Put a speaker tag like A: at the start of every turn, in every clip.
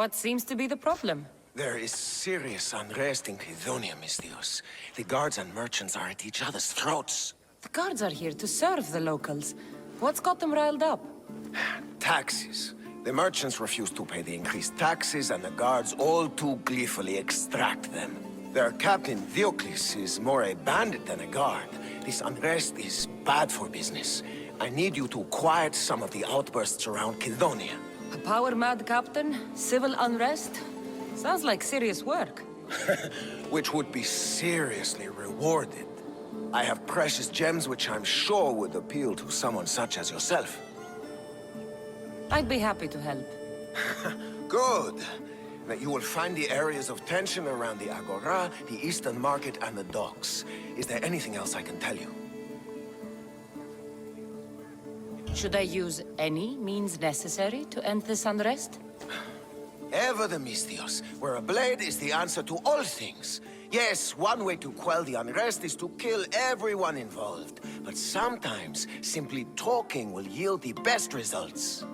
A: What seems to be the problem?
B: There is serious unrest in Kydonia, Misthios. The guards and merchants are at each other's throats.
A: The guards are here to serve the locals. What's got them riled up?
B: Taxes. The merchants refuse to pay the increased taxes, and the guards all too gleefully extract them. Their captain, Diocles, is more a bandit than a guard. This unrest is bad for business. I need you to quiet some of the outbursts around Kydonia.
A: A power-mad captain? Civil unrest? Sounds like serious work.
B: Which would be seriously rewarded. I have precious gems which I'm sure would appeal to someone such as yourself.
A: I'd be happy to help.
B: Good. Now you will find the areas of tension around the Agora, the Eastern Market, and the docks. Is there anything else I can tell you?
A: Should I use any means necessary to end this unrest?
B: Ever the Misthios, where a blade is the answer to all things. Yes, one way to quell the unrest is to kill everyone involved. But sometimes, simply talking will yield the best results.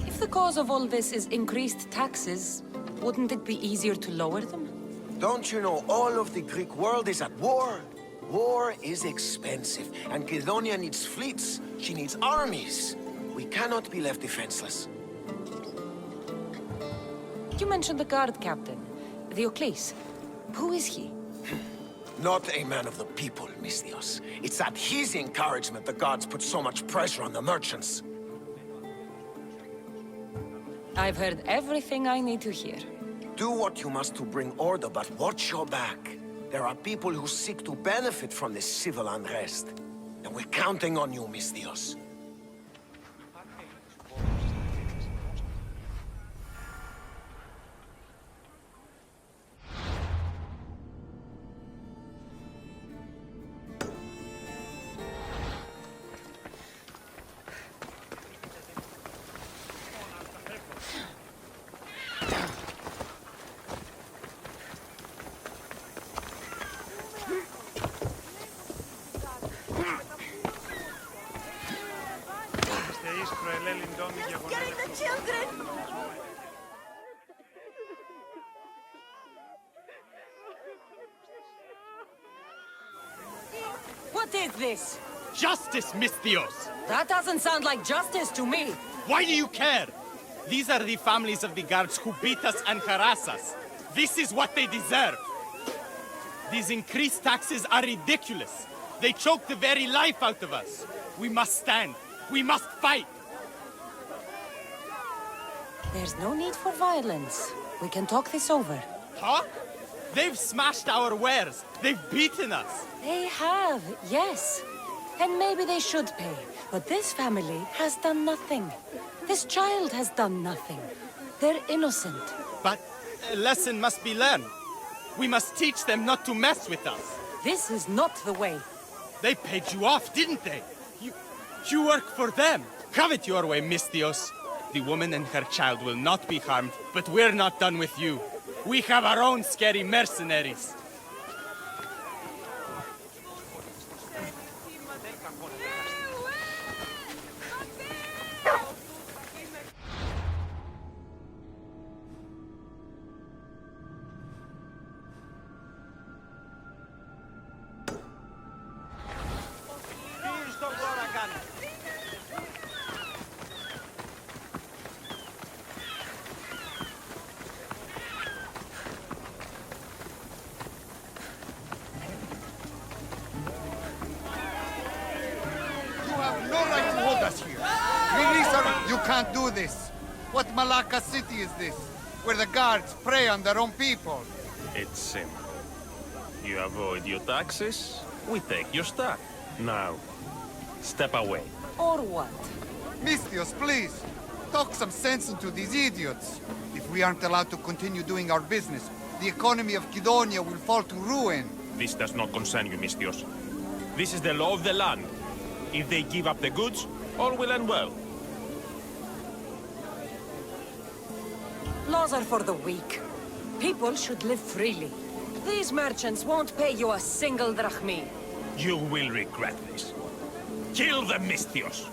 A: If the cause of all this is increased taxes, wouldn't it be easier to lower them?
B: Don't you know all of the Greek world is at war? War is expensive, and Kydonia needs fleets. She needs armies. We cannot be left defenseless.
A: You mentioned the guard captain, Diocles. Who is he?
B: Not a man of the people, Misthios. It's at his encouragement the guards put so much pressure on the merchants.
A: I've heard everything I need to hear.
B: Do what you must to bring order, but watch your back. There are people who seek to benefit from this civil unrest. And we're counting on you, Misthios.
C: Getting the children!
A: What is this?
D: Justice, Misthios!
A: That doesn't sound like justice to me.
D: Why do you care? These are the families of the guards who beat us and harass us. This is what they deserve. These increased taxes are ridiculous. They choke the very life out of us. We must stand. We must fight.
A: There's no need for violence. We can talk this over.
D: Talk? They've smashed our wares. They've beaten us.
A: They have, yes. And maybe they should pay. But this family has done nothing. This child has done nothing. They're innocent.
D: But a lesson must be learned. We must teach them not to mess with us.
A: This is not the way.
D: They paid you off, didn't they? You work for them. Have it your way, Misthios. The woman and her child will not be harmed, but we're not done with you. We have our own scary mercenaries.
E: You can't do this. What Malacca city is this? Where the guards prey on their own people?
F: It's simple. You avoid your taxes, we take your stuff. Now, step away.
A: Or what?
E: Misthios, please. Talk some sense into these idiots. If we aren't allowed to continue doing our business, the economy of Kydonia will fall to ruin.
F: This does not concern you, Misthios. This is the law of the land. If they give up the goods, all will end well.
A: Laws are for the weak. People should live freely. These merchants won't pay you a single drachmi.
F: You will regret this. Kill the Misthios!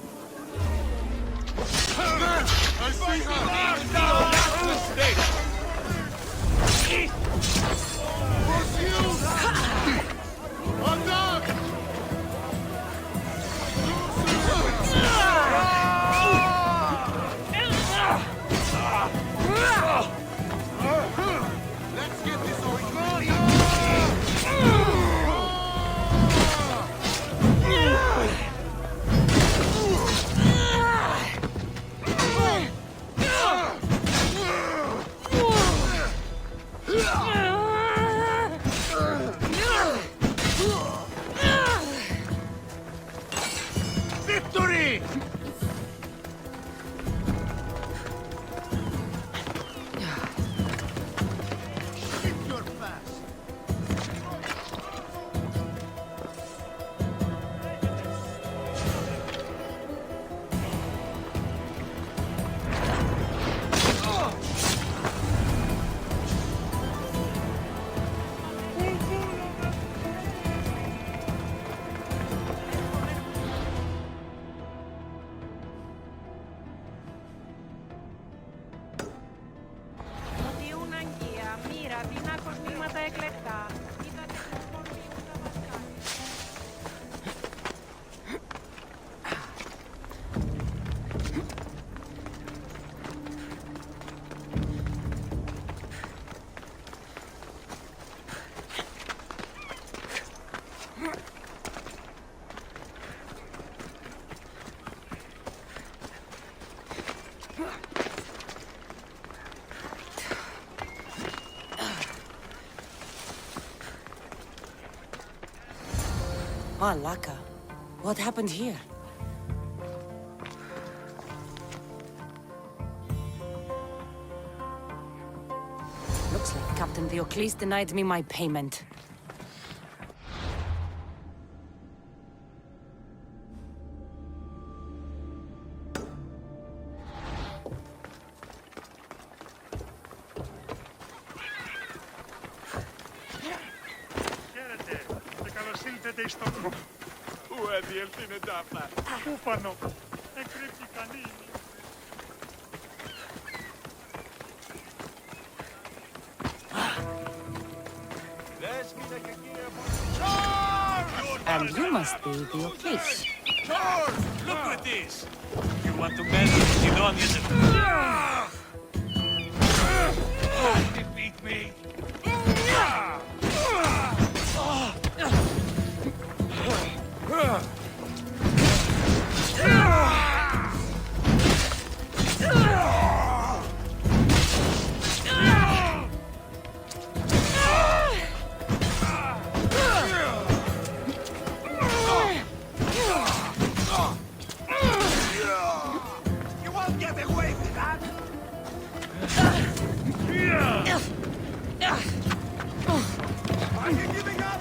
E: I see her! Push you! On down! Let's get this over with. Victory!
A: Malaka. What happened here? Looks like Captain Theocles denied me my payment. And you must be Theocles.
G: Charge! Look at this! You want to marry Sidonians? Defeat me!
E: You won't get away with that! Are you giving up?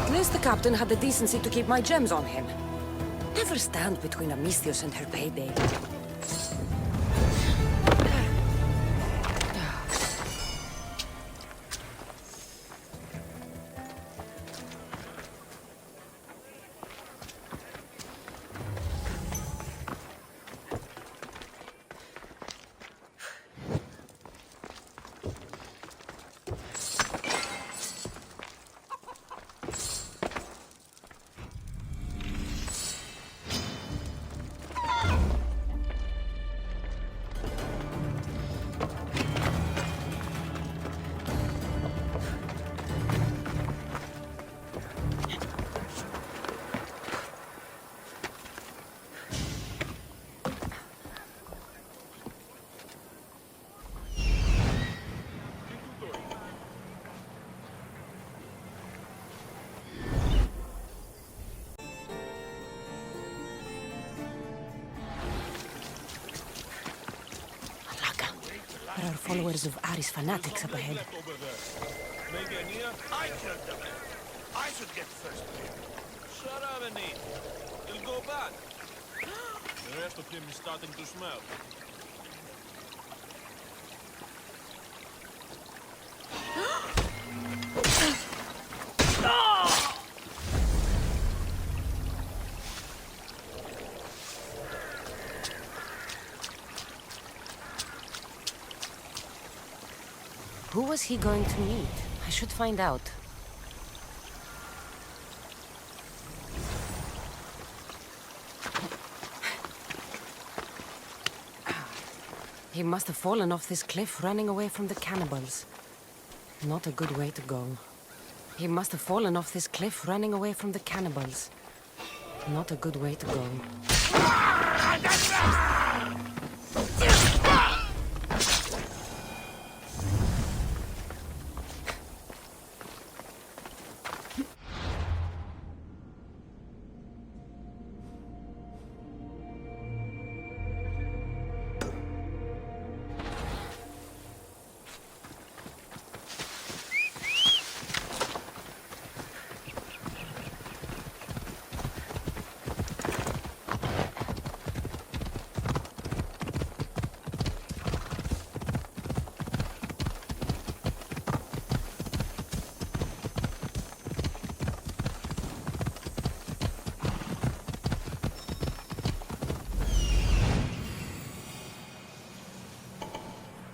A: At least the captain had the decency to keep my gems on him. Never stand between Amistios and her payday. There are followers of Ares fanatics up ahead.
G: I killed the man. I should get first pick. Shut up and eat. You'll go back. The rest of him is starting to smell.
A: Who was he going to meet? I should find out. He must have fallen off this cliff running away from the cannibals. Not a good way to go. He must have fallen off this cliff running away from the cannibals. Not a good way to go.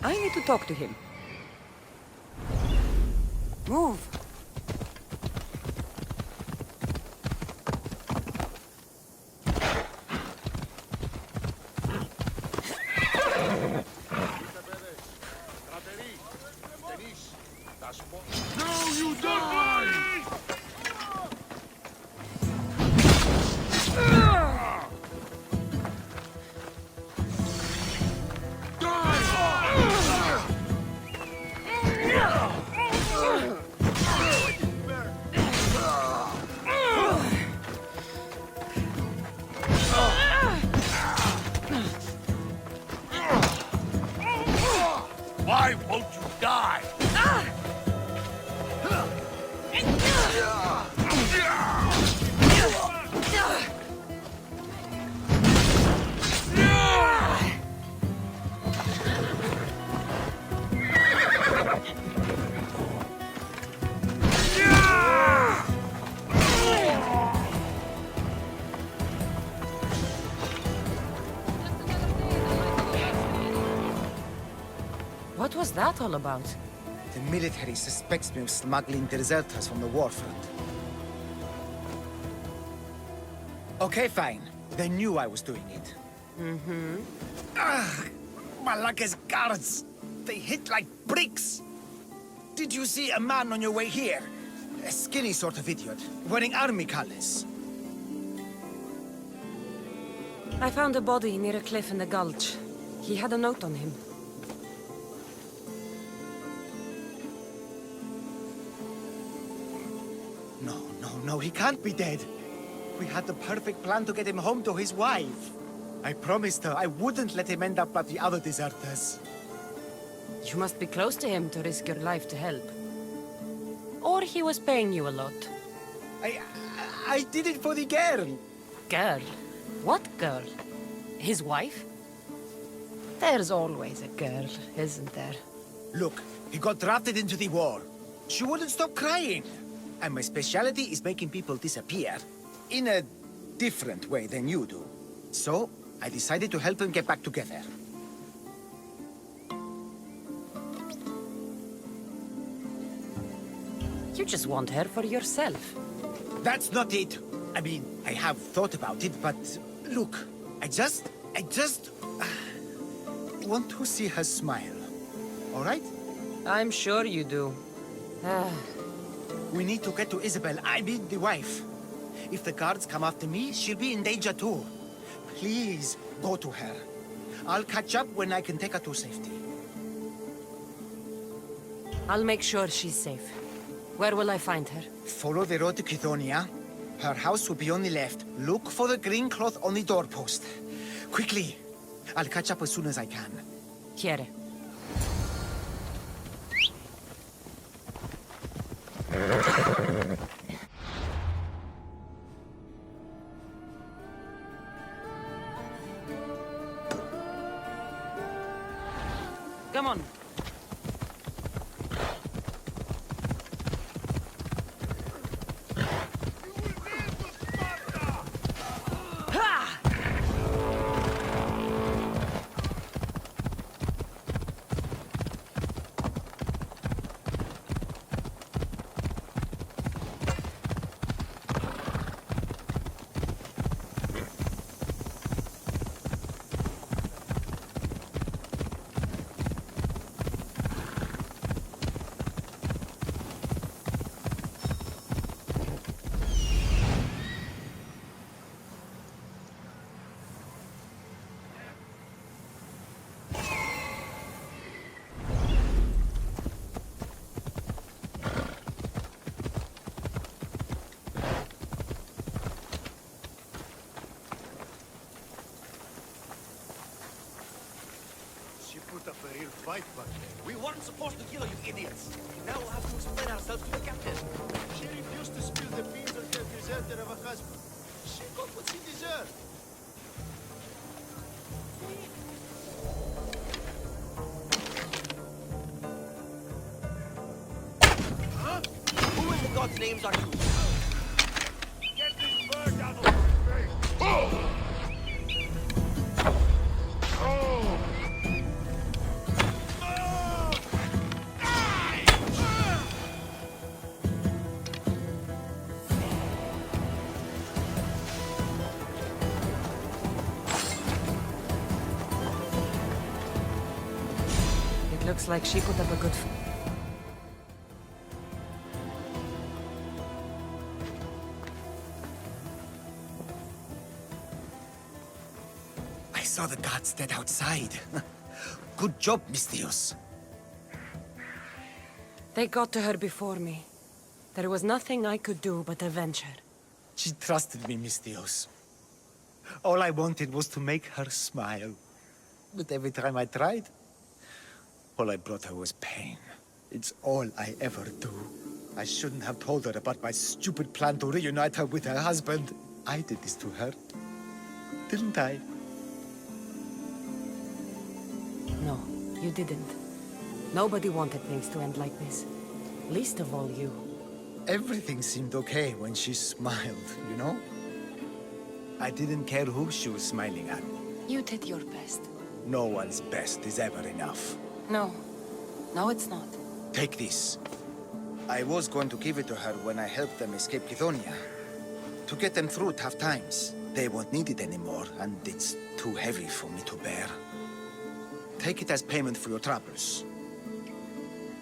A: I need to talk to him. Move!
G: No, you die! Why won't you die?
A: What was that all about?
H: The military suspects me of smuggling deserters from the war front. Okay, fine. They knew I was doing it. Malaka's guards! They hit like bricks! Did you see a man on your way here? A skinny sort of idiot, wearing army colors.
A: I found a body near a cliff in the gulch. He had a note on him.
H: No, he can't be dead. We had the perfect plan to get him home to his wife. I promised her I wouldn't let him end up like the other deserters.
A: You must be close to him to risk your life to help. Or he was paying you a lot.
H: I did it for the girl.
A: Girl? What girl? His wife? There's always a girl, isn't there?
H: Look, he got drafted into the war. She wouldn't stop crying. And my specialty is making people disappear. In a different way than you do. So, I decided to help them get back together.
A: You just want her for yourself.
H: That's not it. I mean, I have thought about it, but look, I just want to see her smile. All right?
A: I'm sure you do.
H: We need to get to Isabel, I mean the wife. If the guards come after me, she'll be in danger too. Please, go to her. I'll catch up when I can take her to safety.
A: I'll make sure she's safe. Where will I find her?
H: Follow the road to Kydonia. Her house will be on the left. Look for the green cloth on the doorpost. Quickly! I'll catch up as soon as I can.
A: Quiere. Come on.
I: She put up a real fight back there. We weren't supposed to kill her, you idiots. Now we'll have to explain ourselves to the captain. She refused to spill the beans on her deserter of a husband. She got what she deserved. Huh? Who in the God's names are you? Get this bird out of my face! Oh!
A: Looks like she put up a good
H: I saw the guards dead outside. Good job, Misthios.
A: They got to her before me. There was nothing I could do but avenge her.
H: She trusted me, Misthios. All I wanted was to make her smile. But every time I tried, all I brought her was pain. It's all I ever do. I shouldn't have told her about my stupid plan to reunite her with her husband. I did this to her. Didn't I?
A: No, you didn't. Nobody wanted things to end like this. Least of all you.
H: Everything seemed okay when she smiled, you know? I didn't care who she was smiling at.
A: You did your best.
H: No one's best is ever enough.
A: No. No, it's not.
H: Take this. I was going to give it to her when I helped them escape Kithonia. To get them through tough times. They won't need it anymore, and it's too heavy for me to bear. Take it as payment for your troubles.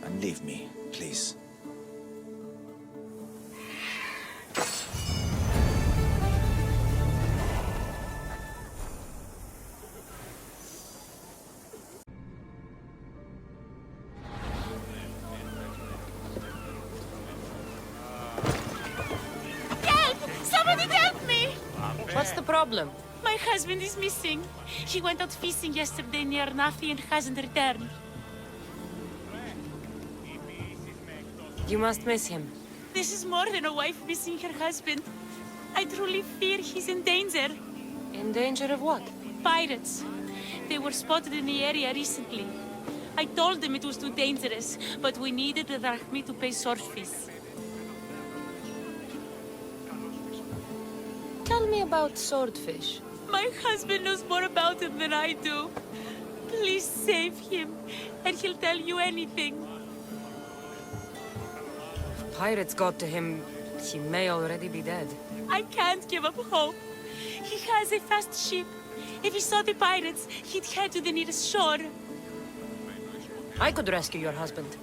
H: And leave me, please.
A: What's the problem?
J: My husband is missing. He went out fishing yesterday near Nafi and hasn't returned.
A: You must miss him.
J: This is more than a wife missing her husband. I truly fear he's in danger.
A: In danger of what?
J: Pirates. They were spotted in the area recently. I told them it was too dangerous, but we needed the drachmi to pay sword fees.
A: Tell me about swordfish.
J: My husband knows more about him than I do. Please save him, and he'll tell you anything.
A: If pirates got to him, he may already be dead.
J: I can't give up hope. He has a fast ship. If he saw the pirates, he'd head to the nearest shore.
A: I could rescue your husband.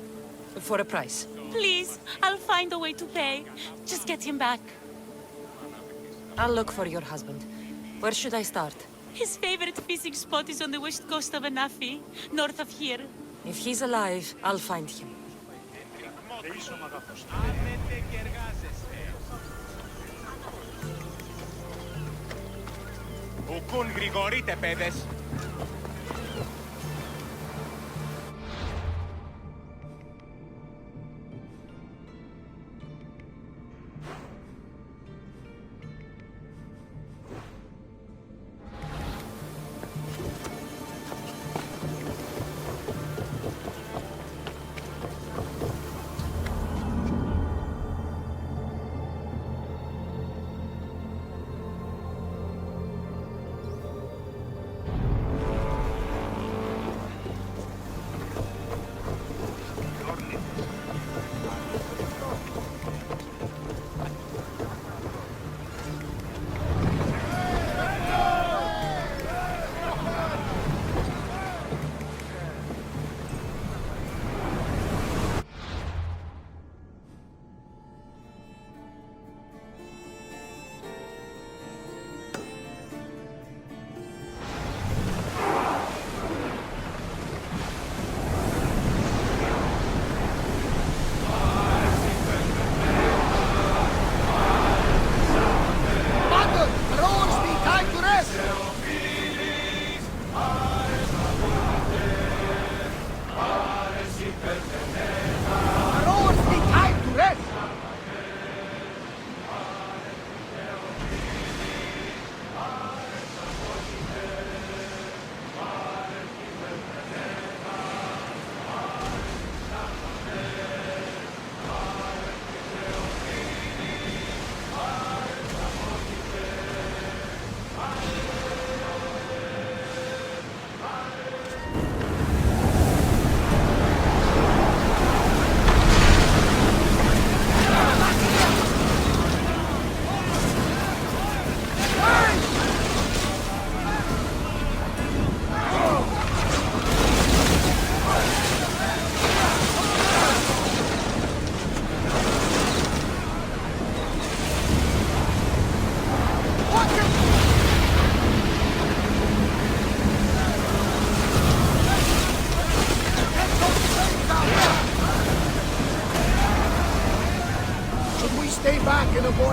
A: For a price.
J: Please, I'll find a way to pay. Just get him back.
A: I'll look for your husband. Where should I start?
J: His favorite fishing spot is on the west coast of Anafi, north of here.
A: If he's alive, I'll find him.
D: Ουκούν γρηγορείτε, παιδες.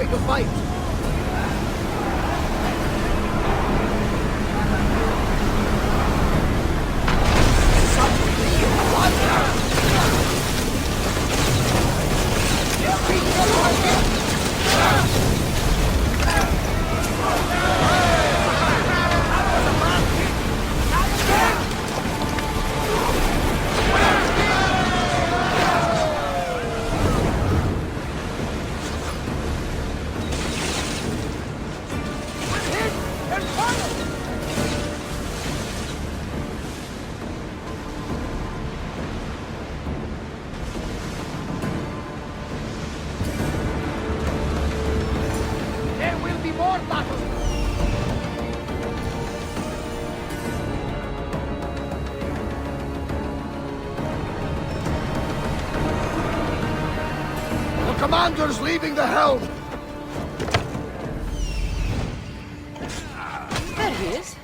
I: going to fight.
K: Commander's leaving the helm!
A: There he is.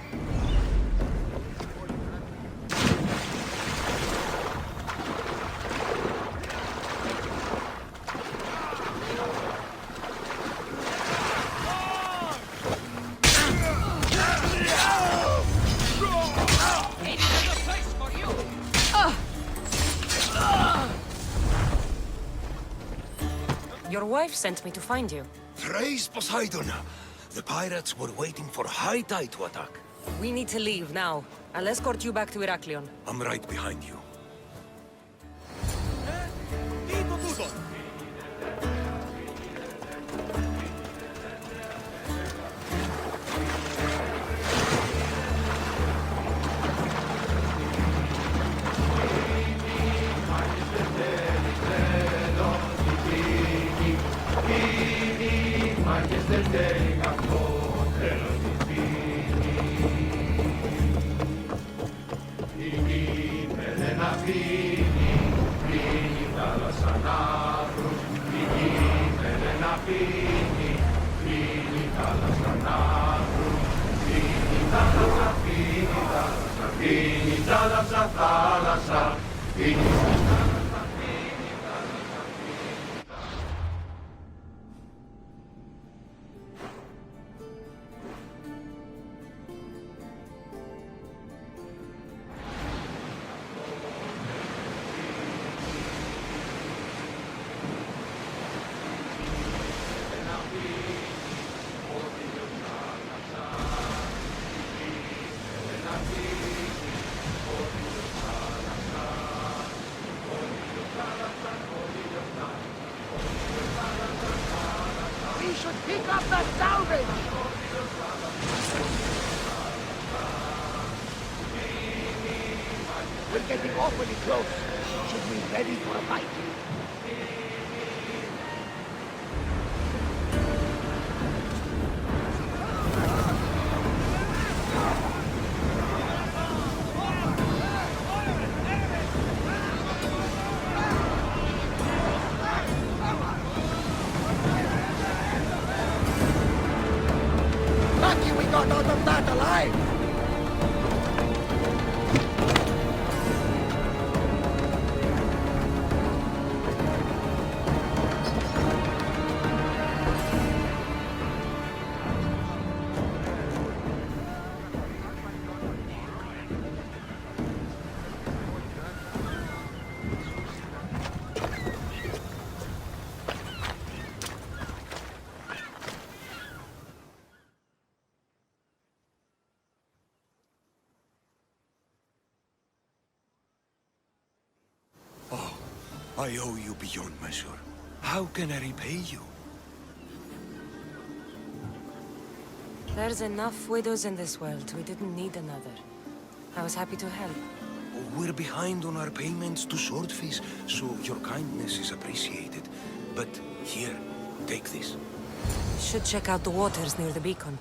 A: Your wife sent me to find you.
K: Praise Poseidon! The pirates were waiting for high tide to attack.
A: We need to leave now. I'll escort you back to Heraklion.
K: I'm right behind you.
I: Pick up that salvage! We're getting awfully close. Should be ready for a fight.
K: Lucky we got out of that alive! I owe you beyond measure. How can I repay you?
A: There's enough widows in this world. We didn't need another. I was happy to help.
K: We're behind on our payments to swordfish, so your kindness is appreciated. But here, take this.
A: Should check out the waters near the beacon.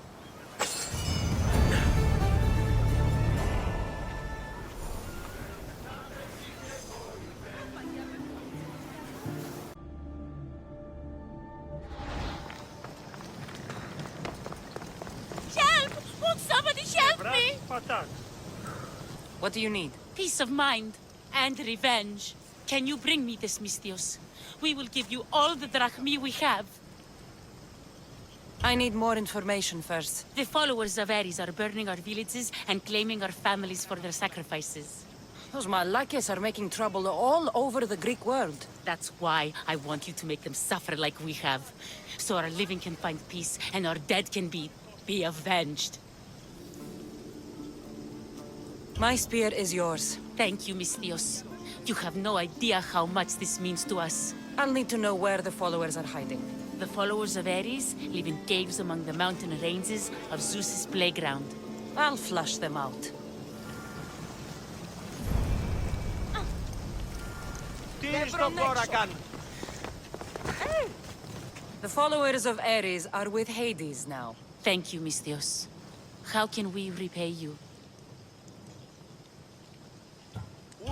A: What do you need?
J: Peace of mind and revenge. Can you bring me this, Mistios? We will give you all the drachmi we have.
A: I need more information first.
J: The followers of Ares are burning our villages and claiming our families for their sacrifices.
A: Those Malakis are making trouble all over the Greek world.
J: That's why I want you to make them suffer like we have. So our living can find peace and our dead can be avenged.
A: My spear is yours.
J: Thank you, Misthios. You have no idea how much this means to us.
A: I'll need to know where the followers are hiding.
J: The followers of Ares live in caves among the mountain ranges of Zeus's playground.
A: I'll flush them out. The followers of Ares are with Hades now.
J: Thank you, Misthios. How can we repay you?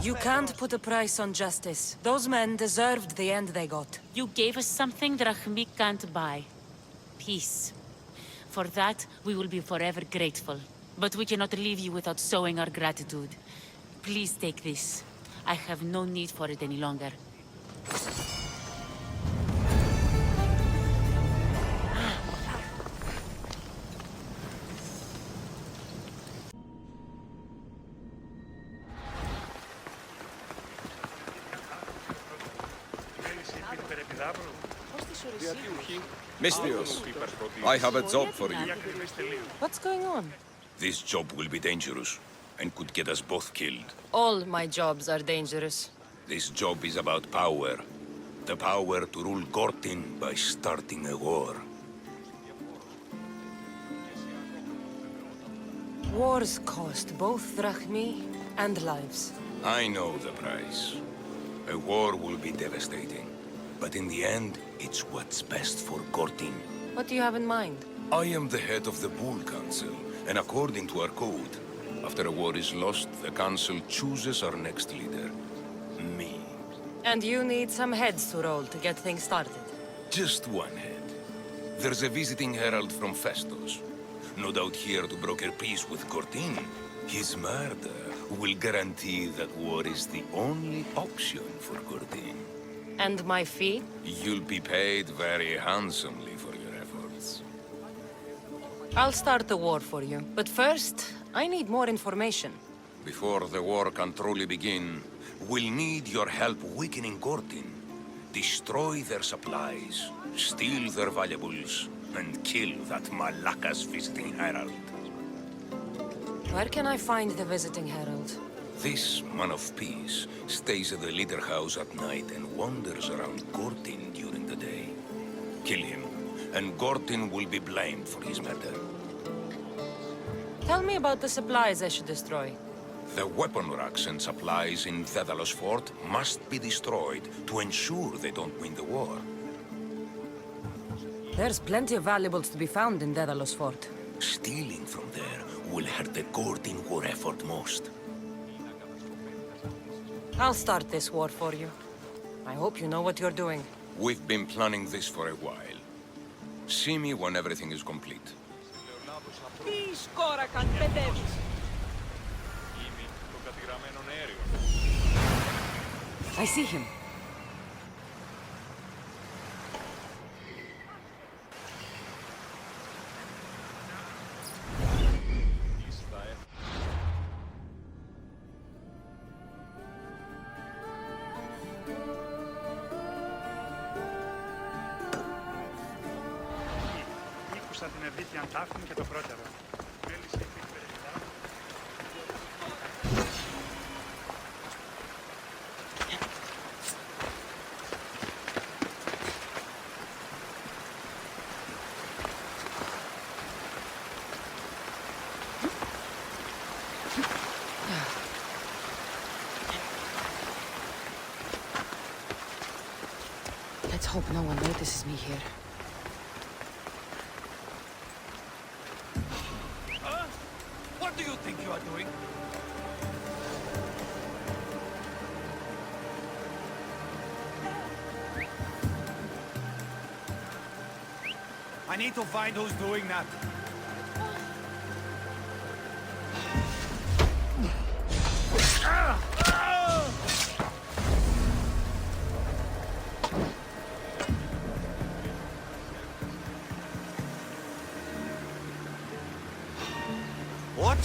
A: You can't put a price on justice. Those men deserved the end they got.
J: You gave us something Drachmi can't buy. Peace. For that, we will be forever grateful. But we cannot leave you without showing our gratitude. Please take this. I have no need for it any longer.
L: Misthios, I have a job for you.
A: What's going on?
K: This job will be dangerous, and could get us both killed.
A: All my jobs are dangerous.
K: This job is about power. The power to rule Gortyn by starting a war.
A: Wars cost both drachmi and lives.
K: I know the price. A war will be devastating. But in the end, it's what's best for Gortyn.
A: What do you have in mind?
K: I am the head of the Bull Council, and according to our code, after a war is lost, the Council chooses our next leader. Me.
A: And you need some heads to roll to get things started.
K: Just one head. There's a visiting herald from Festus. No doubt here to broker peace with Gortyn. His murder will guarantee that war is the only option for Gortyn.
A: And my fee?
K: You'll be paid very handsomely for your efforts.
A: I'll start the war for you. But first, I need more information.
K: Before the war can truly begin, we'll need your help weakening Gortyn. Destroy their supplies, steal their valuables, and kill that Malaka's visiting herald.
A: Where can I find the visiting herald?
K: This man of peace stays at the leader house at night and wanders around Gortyn during the day. Kill him, and Gortyn will be blamed for his murder.
A: Tell me about the supplies I should destroy.
K: The weapon racks and supplies in Daedalus Fort must be destroyed to ensure they don't win the war.
A: There's plenty of valuables to be found in Daedalus Fort.
K: Stealing from there will hurt the Gortyn war effort most.
A: I'll start this war for you. I hope you know what you're doing.
K: We've been planning this for a while. See me when everything is complete.
A: I see him.
M: Την ευδίκη Αντάφνη και το πρώτερο.
A: Let's hope no one notices me here.
I: What do you think you are doing?
M: I need to find who's doing that.
I: What?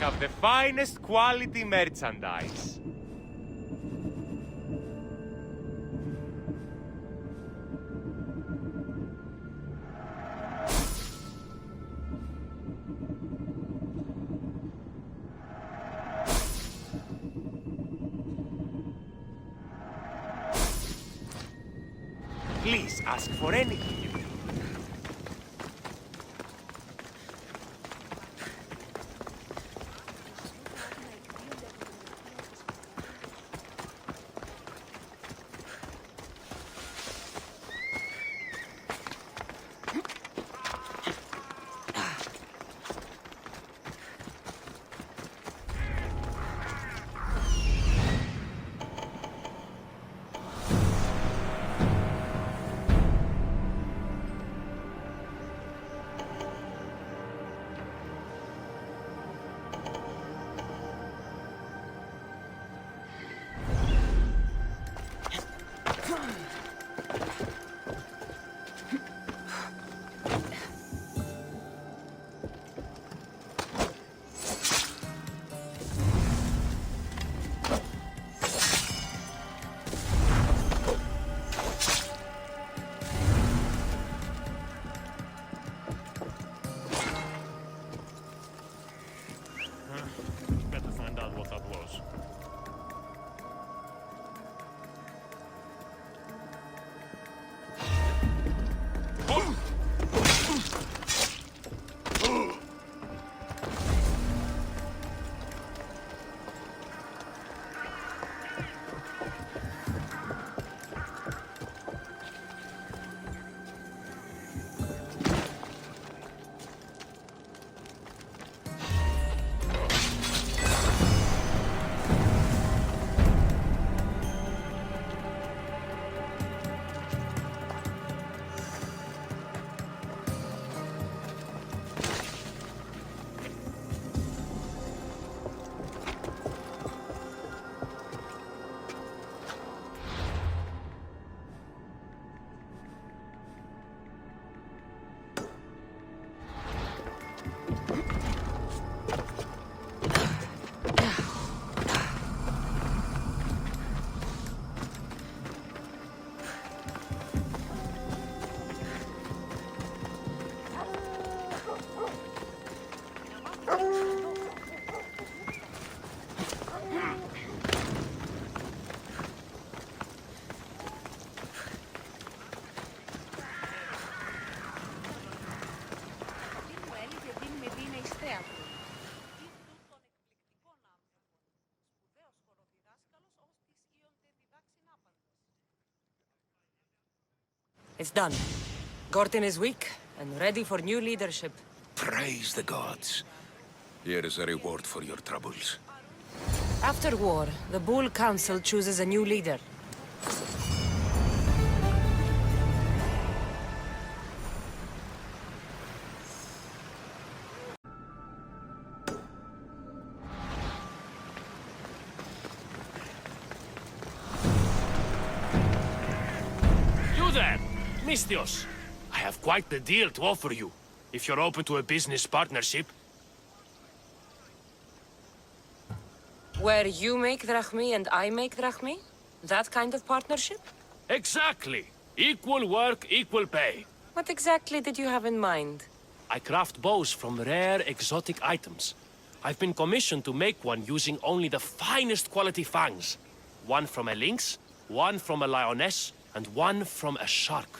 N: Have the finest quality merchandise. Please ask for anything you need.
A: It's done. Gortyn is weak and ready for new leadership.
K: Praise the gods. Here is a reward for your troubles.
A: After war, the Bull Council chooses a new leader.
N: You there, Misthios. I have quite the deal to offer you, if you're open to a business partnership.
A: Where you make drachmi and I make drachmi? That kind of partnership?
N: Exactly. Equal work, equal pay.
A: What exactly did you have in mind?
N: I craft bows from rare, exotic items. I've been commissioned to make one using only the finest quality fangs. One from a lynx, one from a lioness, and one from a shark.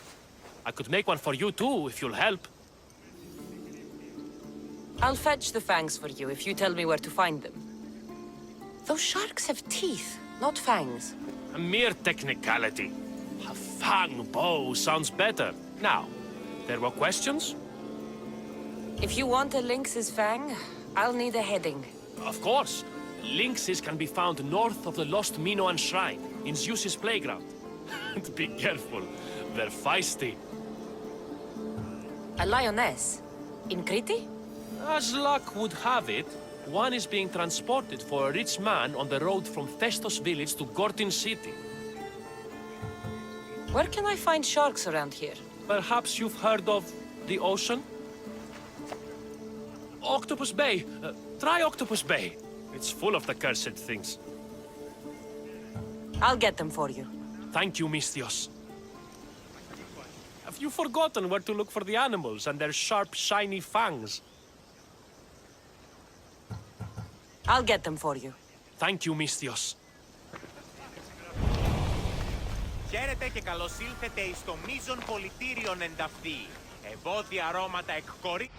N: I could make one for you too, if you'll help.
A: I'll fetch the fangs for you if you tell me where to find them. Those sharks have teeth, not fangs.
N: A mere technicality. A fang bow sounds better. Now, there were questions?
A: If you want a lynx's fang, I'll need a heading.
N: Of course. Lynxes can be found north of the lost Minoan shrine, in Zeus's playground. And be careful, they're feisty.
A: A lioness? In Crete?
N: As luck would have it, one is being transported for a rich man on the road from Festos village to Gortyn city.
A: Where can I find sharks around here?
N: Perhaps you've heard of the ocean? Octopus Bay. Try Octopus Bay. It's full of the cursed things.
A: I'll get them for you.
N: Thank you, Misthios. Have you forgotten where to look for the animals and their sharp, shiny fangs?
A: I'll get them for you.
N: Thank you, Misthios.
M: Χαίρετε και καλώς ήλθετε εις το μείζον πολιτήριον ενταυτή. Ευώδια αρώματα εκκορεί...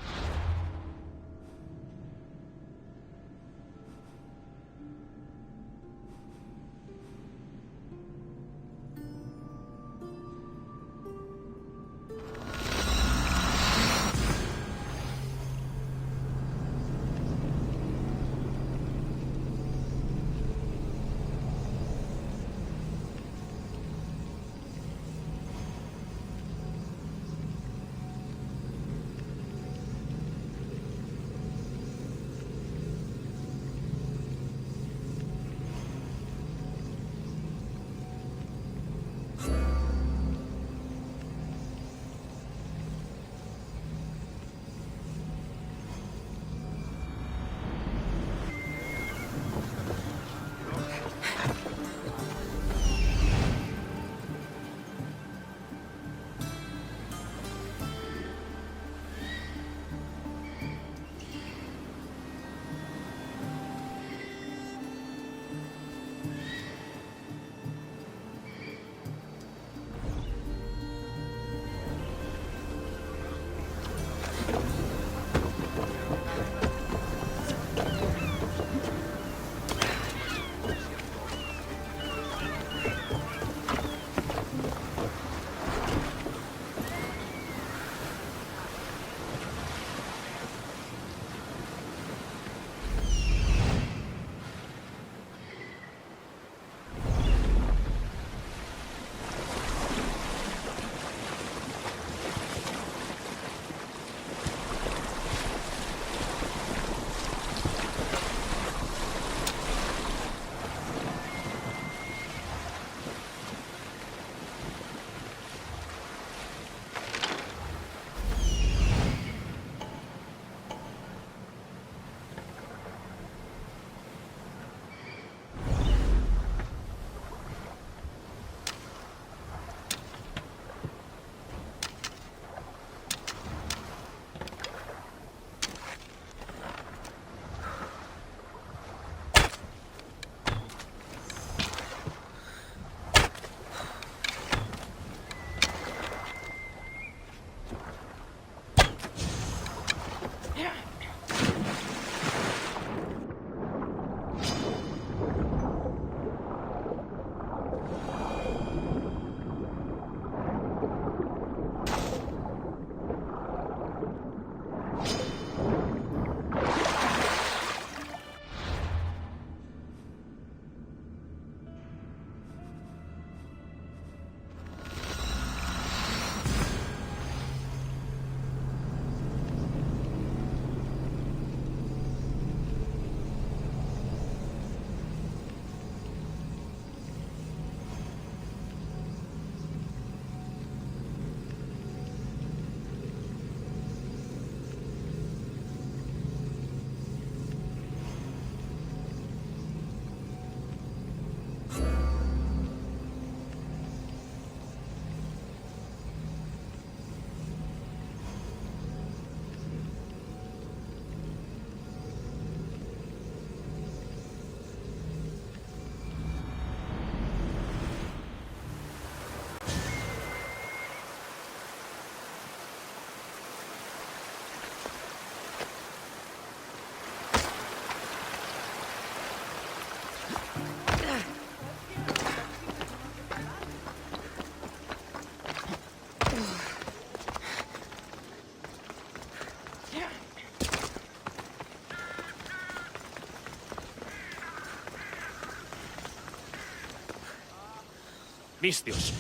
N: Misthios,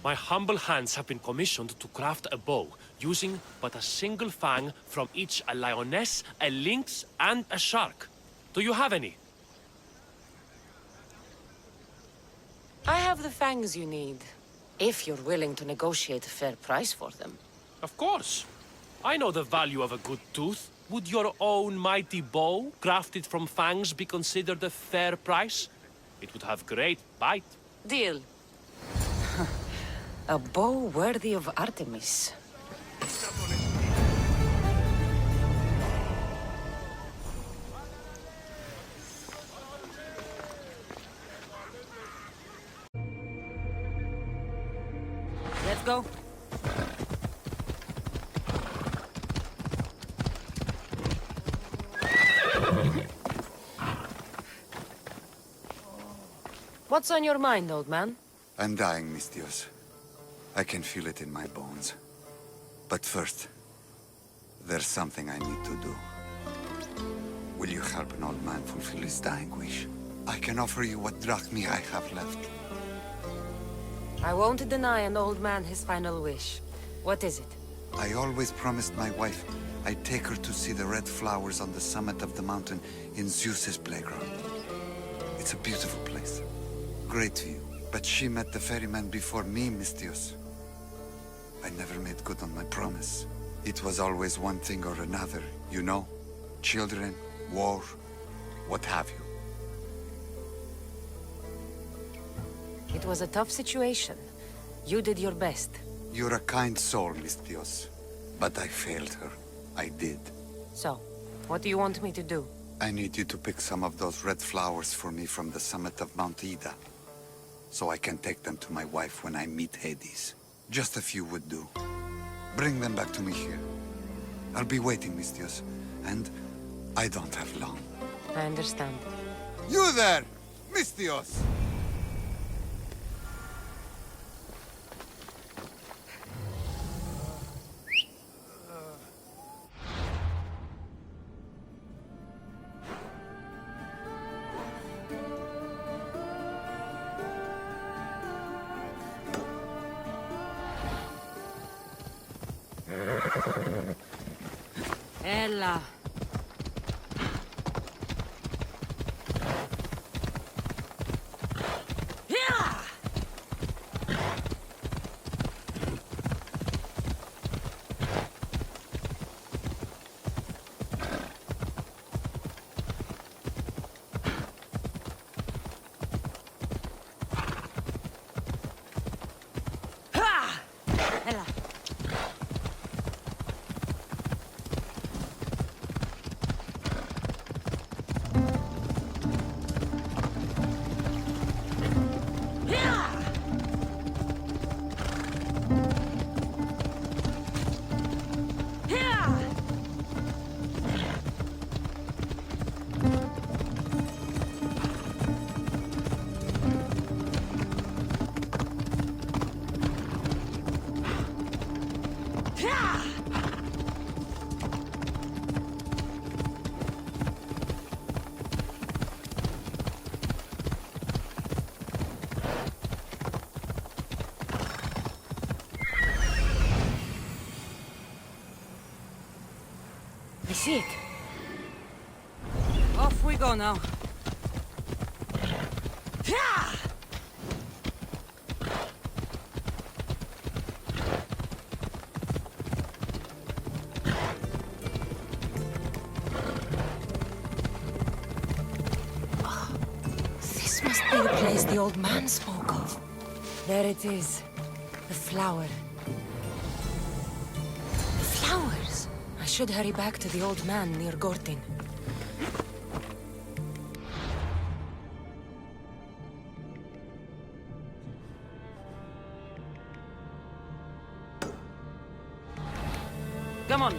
N: my humble hands have been commissioned to craft a bow, using but a single fang from each a lioness, a lynx, and a shark. Do you have any?
A: I have the fangs you need, if you're willing to negotiate a fair price for them.
N: Of course. I know the value of a good tooth. Would your own mighty bow, crafted from fangs, be considered a fair price? It would have great bite.
A: Deal. A bow worthy of Artemis. Let's go. What's on your mind, old man?
E: I'm dying, Misthios. I can feel it in my bones. But first, there's something I need to do. Will you help an old man fulfill his dying wish? I can offer you what drachmi I have left.
A: I won't deny an old man his final wish. What is it?
E: I always promised my wife I'd take her to see the red flowers on the summit of the mountain in Zeus's playground. It's a beautiful place. Great view. But she met the ferryman before me, Misthios. I never made good on my promise. It was always one thing or another, you know? Children, war, what have you.
A: It was a tough situation. You did your best.
E: You're a kind soul, Misthios. But I failed her. I did.
A: So, what do you want me to do?
E: I need you to pick some of those red flowers for me from the summit of Mount Ida, so I can take them to my wife when I meet Hades. Just a few would do. Bring them back to me here. I'll be waiting, Misthios, and I don't have long.
A: I understand.
E: You there, Misthios!
A: Ella. I see it. Off we go now. This must be the place the old man spoke of. There it is. The flower. The flowers! I should hurry back to the old man near Gortyn. Come on.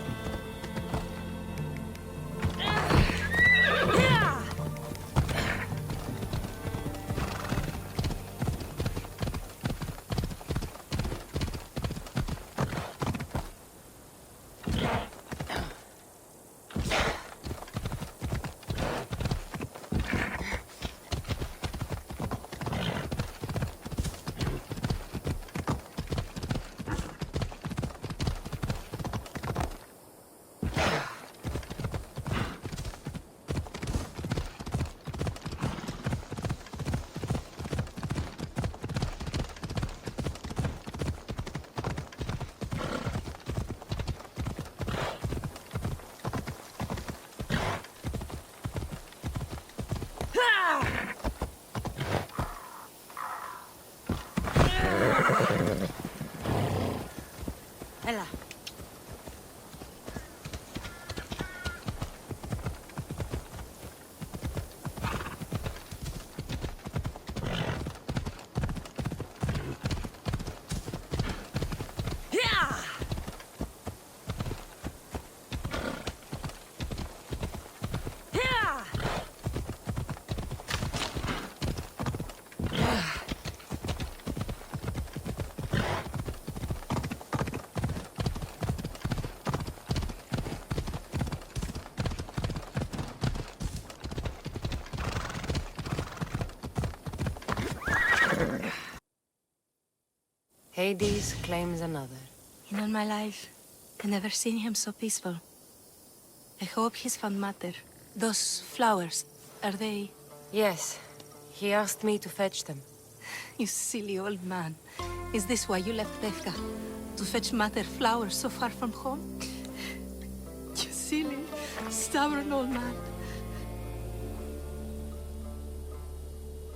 C: Ella.
A: Hades claims another.
C: In all my life, I've never seen him so peaceful. I hope he's found matter. Those flowers, are they...
A: Yes. He asked me to fetch them.
C: You silly old man. Is this why you left Befka? To fetch matter flowers so far from home? You silly, stubborn old man.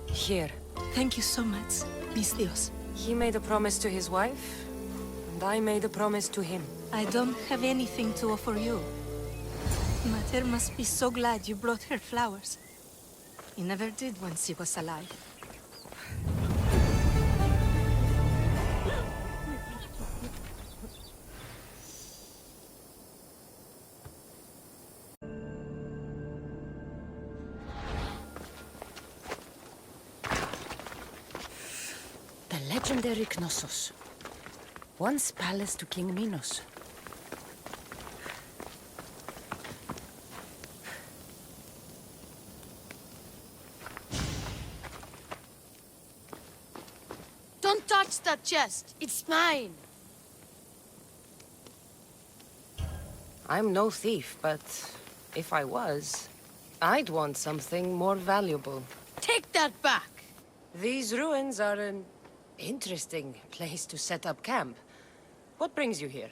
A: Here.
C: Thank you so much, mis Dios.
A: He made a promise to his wife, and I made a promise to him.
C: I don't have anything to offer you. Mater must be so glad you brought her flowers. You never did when she was alive.
A: The legendary Knossos. Once palace to King Minos.
O: Don't touch that chest. It's mine.
A: I'm no thief, but if I was, I'd want something more valuable.
O: Take that back.
A: These ruins are an interesting place to set up camp. What brings you here?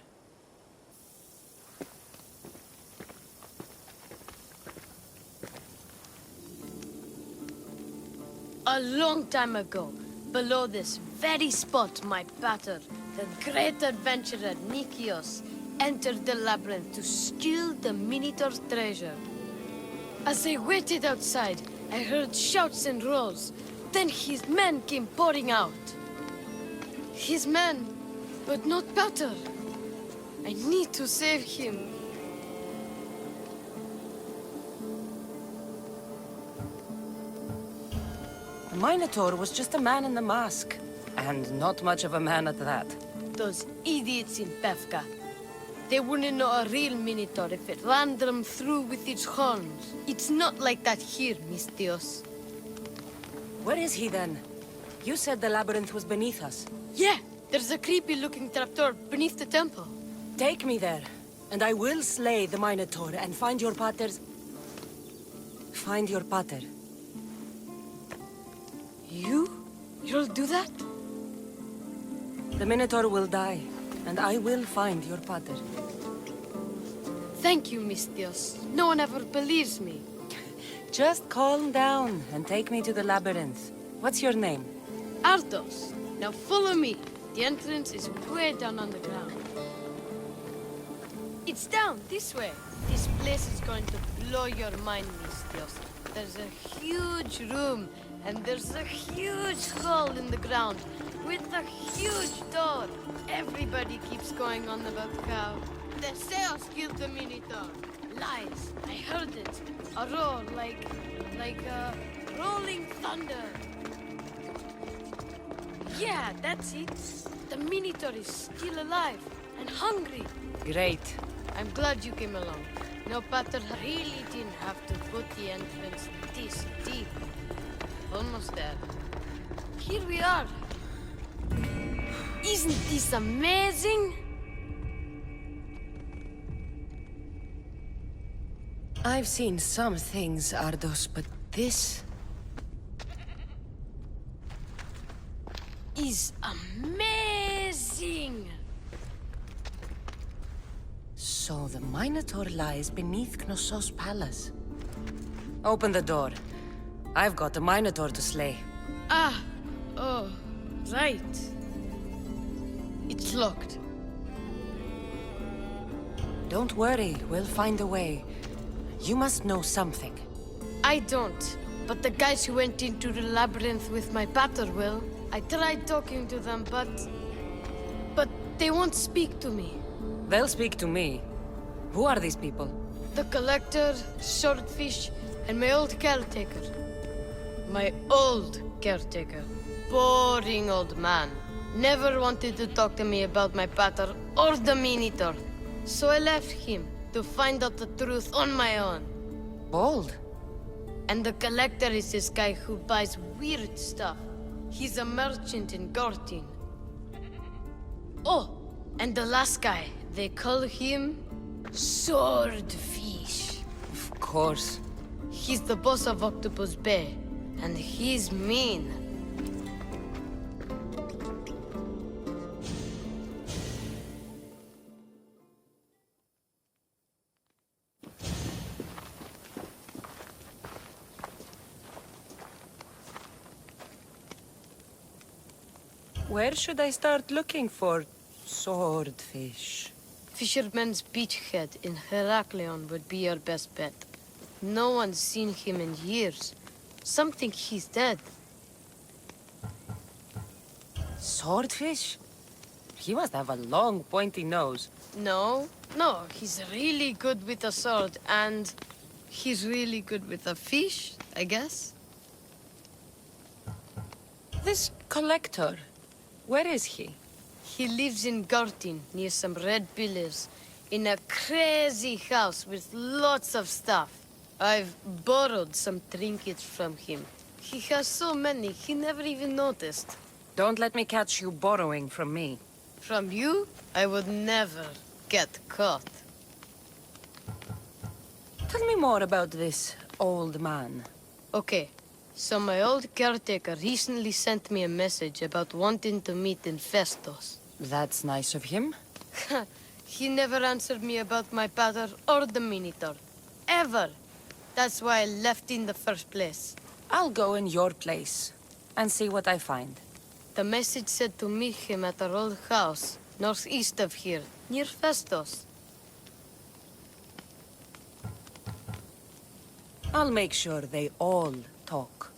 O: A long time ago, below this very spot, my pater, the great adventurer Nikios, entered the labyrinth to steal the Minotaurs' treasure. As I waited outside, I heard shouts and roars. Then his men came pouring out. His men, but not pater. I need to save him.
A: The Minotaur was just a man in the mask. And not much of a man at that.
O: Those idiots in Befka. They wouldn't know a real Minotaur if it ran them through with its horns. It's not like that here, mis Dios.
A: Where is he then? You said the labyrinth was beneath us.
O: Yeah, there's a creepy-looking trapdoor beneath the temple.
A: Take me there, and I will slay the Minotaur and find your pater's... Find your pater.
O: You'll do that?
A: The Minotaur will die, and I will find your pater.
O: Thank you, mis Dios. No one ever believes me.
A: Just calm down and take me to the labyrinth. What's your name?
O: Ardos. Now follow me. The entrance is way down on the ground. It's down this way. This place is going to blow your mind, mis Dios. There's a huge room, and there's a huge hole in the ground with a huge door. Everybody keeps going on about how the Zeus killed the Minotaur. Lies. I heard it. A roar like rolling thunder. Yeah, that's it. The Minotaur is still alive and hungry.
A: Great.
O: I'm glad you came along. No, Pater really didn't have to put the entrance this deep. Almost there. Here we are. Isn't this amazing?
A: I've seen some things, Ardos, but this...
O: is amazing!
A: So the Minotaur lies beneath Knossos' palace. Open the door. I've got a Minotaur to slay.
O: Oh, right. It's locked.
A: Don't worry, we'll find a way. You must know something.
O: I don't. But the guys who went into the labyrinth with my pater will. I tried talking to them, but they won't speak to me.
A: They'll speak to me. Who are these people?
O: The Collector, Swordfish, and my old caretaker. My old caretaker. Boring old man. Never wanted to talk to me about my pater or the Minotaur. So I left him to find out the truth on my own.
A: Bold.
O: And the Collector is this guy who buys weird stuff. He's a merchant in Gortyn. Oh, and the last guy, they call him Swordfish.
A: Of course.
O: He's the boss of Octopus Bay, and he's mean.
A: Where should I start looking for Swordfish?
O: Fisherman's Beachhead in Heraklion would be your best bet. No one's seen him in years. Some think he's dead.
A: Swordfish? He must have a long, pointy nose.
O: No, he's really good with a sword, and he's really good with a fish, I guess.
A: This Collector, where is he?
O: He lives in Gortyn, near some red pillars, in a crazy house with lots of stuff. I've borrowed some trinkets from him. He has so many, he never even noticed.
A: Don't let me catch you borrowing from me.
O: From you, I would never get caught.
A: Tell me more about this old man.
O: Okay, so my old caretaker recently sent me a message about wanting to meet in Festos.
A: That's nice of him.
O: He never answered me about my pater or the Minotaur. Ever. That's why I left in the first place.
A: I'll go in your place and see what I find.
O: The message said to meet him at our old house, northeast of here, near Festos.
A: I'll make sure they all talk.